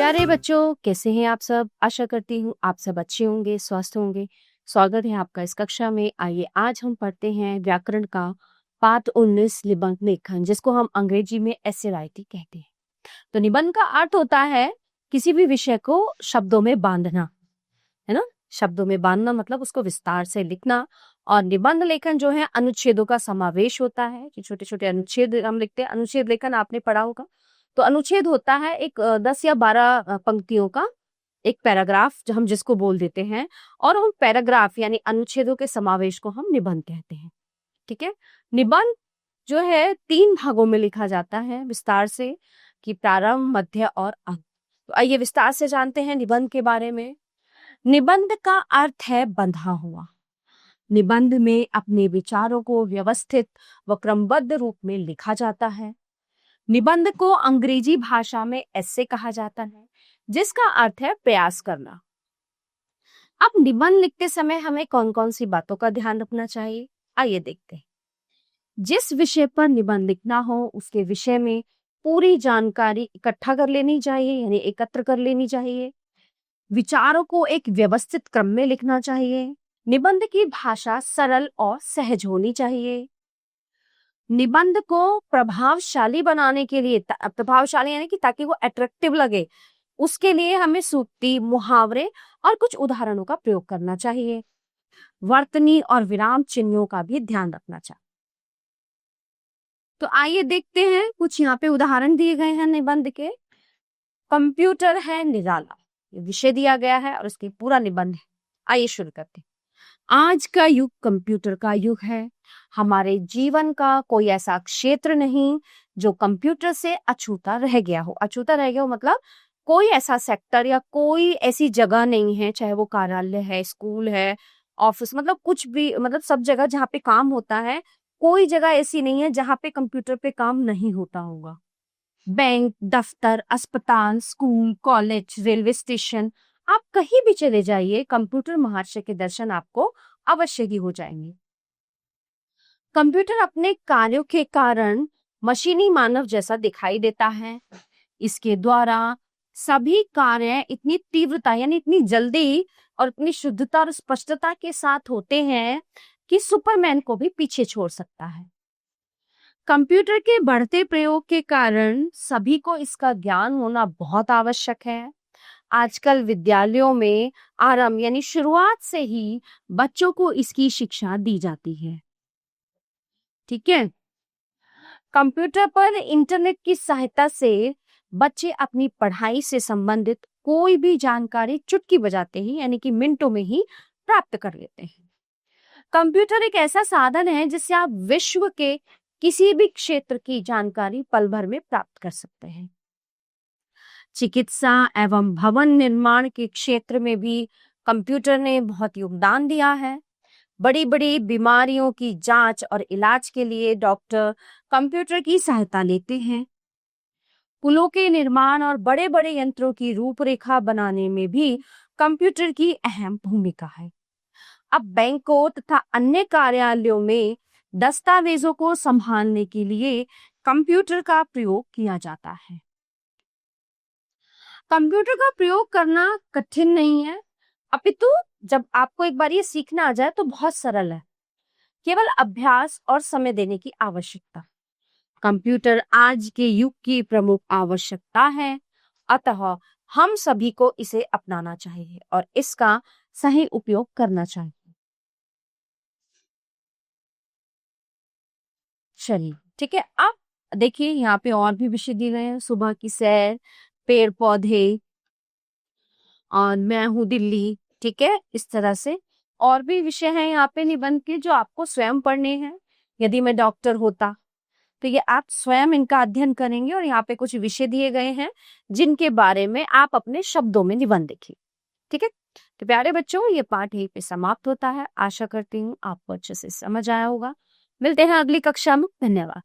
प्यारे बच्चों, कैसे हैं आप सब? आशा करती हूँ आप सब अच्छे होंगे, स्वस्थ होंगे। स्वागत है आपका इस कक्षा में। आइए आज हम पढ़ते हैं व्याकरण का पाठ 19 निबंध लेखन, जिसको हम अंग्रेजी में एसे राइटिंग कहते हैं। तो निबंध का अर्थ होता है किसी भी विषय को शब्दों में बांधना, है ना। शब्दों में बांधना मतलब उसको विस्तार से लिखना। और निबंध लेखन जो है अनुच्छेदों का समावेश होता है कि छोटे छोटे अनुच्छेद हम लिखते हैं। अनुच्छेद लेखन आपने पढ़ा होगा। तो अनुच्छेद होता है एक 10 या 12 पंक्तियों का एक पैराग्राफ, जो हम जिसको बोल देते हैं। और उन पैराग्राफ यानी अनुच्छेदों के समावेश को हम निबंध कहते हैं। ठीक है। निबंध जो है 3 भागों में लिखा जाता है विस्तार से, कि प्रारंभ, मध्य और अंत। तो आइए विस्तार से जानते हैं निबंध के बारे में। निबंध का अर्थ है बंधा हुआ। निबंध में अपने विचारों को व्यवस्थित व क्रमबद्ध रूप में लिखा जाता है। निबंध को अंग्रेजी भाषा में एसे कहा जाता है, जिसका अर्थ है प्रयास करना। अब निबंध लिखते समय हमें कौन कौन सी बातों का ध्यान रखना चाहिए, आइए देखते हैं। जिस विषय पर निबंध लिखना हो उसके विषय में पूरी जानकारी इकट्ठा कर लेनी चाहिए, यानी एकत्र कर लेनी चाहिए। विचारों को एक व्यवस्थित क्रम में लिखना चाहिए। निबंध की भाषा सरल और सहज होनी चाहिए। निबंध को प्रभावशाली बनाने के लिए, प्रभावशाली यानी कि ताकि वो अट्रैक्टिव लगे, उसके लिए हमें सूक्ति, मुहावरे और कुछ उदाहरणों का प्रयोग करना चाहिए। वर्तनी और विराम चिन्हों का भी ध्यान रखना चाहिए। तो आइए देखते हैं, कुछ यहाँ पे उदाहरण दिए गए हैं निबंध के। कंप्यूटर है निराला, ये विषय दिया गया है और उसकी पूरा निबंध है। आइए शुरू करते हैं। आज का युग कंप्यूटर का युग है। हमारे जीवन का कोई ऐसा क्षेत्र नहीं जो कंप्यूटर से अछूता रह गया हो। अछूता रह गया हो मतलब कोई ऐसा सेक्टर या कोई ऐसी जगह नहीं है, चाहे वो कार्यालय है, स्कूल है, ऑफिस, मतलब कुछ भी, मतलब सब जगह जहाँ पे काम होता है, कोई जगह ऐसी नहीं है जहाँ पे कंप्यूटर पे काम नहीं होता होगा। बैंक, दफ्तर, अस्पताल, स्कूल, कॉलेज, रेलवे स्टेशन, आप कहीं भी चले जाइए, कंप्यूटर महाशय के दर्शन आपको अवश्य ही हो जाएंगे। कंप्यूटर अपने कार्यों के कारण मशीनी मानव जैसा दिखाई देता है। इसके द्वारा सभी कार्य इतनी तीव्रता यानी इतनी जल्दी और इतनी शुद्धता और स्पष्टता के साथ होते हैं कि सुपरमैन को भी पीछे छोड़ सकता है। कंप्यूटर के बढ़ते प्रयोग के कारण सभी को इसका ज्ञान होना बहुत आवश्यक है। आजकल विद्यालयों में आरंभ यानी शुरुआत से ही बच्चों को इसकी शिक्षा दी जाती है। ठीक है। कंप्यूटर पर इंटरनेट की सहायता से बच्चे अपनी पढ़ाई से संबंधित कोई भी जानकारी चुटकी बजाते ही यानी कि मिनटों में ही प्राप्त कर लेते हैं। कंप्यूटर एक ऐसा साधन है जिससे आप विश्व के किसी भी क्षेत्र की जानकारी पल भर में प्राप्त कर सकते हैं। चिकित्सा एवं भवन निर्माण के क्षेत्र में भी कंप्यूटर ने बहुत योगदान दिया है। बड़ी बड़ी बीमारियों की जांच और इलाज के लिए डॉक्टर कंप्यूटर की सहायता लेते हैं। पुलों के निर्माण और बड़े बड़े यंत्रों की रूपरेखा बनाने में भी कंप्यूटर की अहम भूमिका है। अब बैंकों तथा अन्य कार्यालयों में दस्तावेजों को संभालने के लिए कंप्यूटर का प्रयोग किया जाता है। कंप्यूटर का प्रयोग करना कठिन नहीं है, अपितु जब आपको एक बार ये सीखना आ जाए तो बहुत सरल है। केवल अभ्यास और समय देने की आवश्यकता। कंप्यूटर आज के युग की प्रमुख आवश्यकता है, अतः हम सभी को इसे अपनाना चाहिए और इसका सही उपयोग करना चाहिए। चलिए ठीक है। अब देखिए यहाँ पे और भी विषय दिए गए हैं। सुबह की सैर, पेड़ पौधे, और मैं हूँ दिल्ली। ठीक है, इस तरह से और भी विषय हैं यहाँ पे निबंध के जो आपको स्वयं पढ़ने हैं। यदि मैं डॉक्टर होता तो ये आप स्वयं इनका अध्ययन करेंगे और यहाँ पे कुछ विषय दिए गए हैं जिनके बारे में आप अपने शब्दों में निबंध लिखिए। ठीक है। तो प्यारे बच्चों, ये पाठ यहीं पे समाप्त होता है। आशा करती हूँ आपको अच्छे से समझ आया होगा। मिलते हैं अगली कक्षा में। धन्यवाद।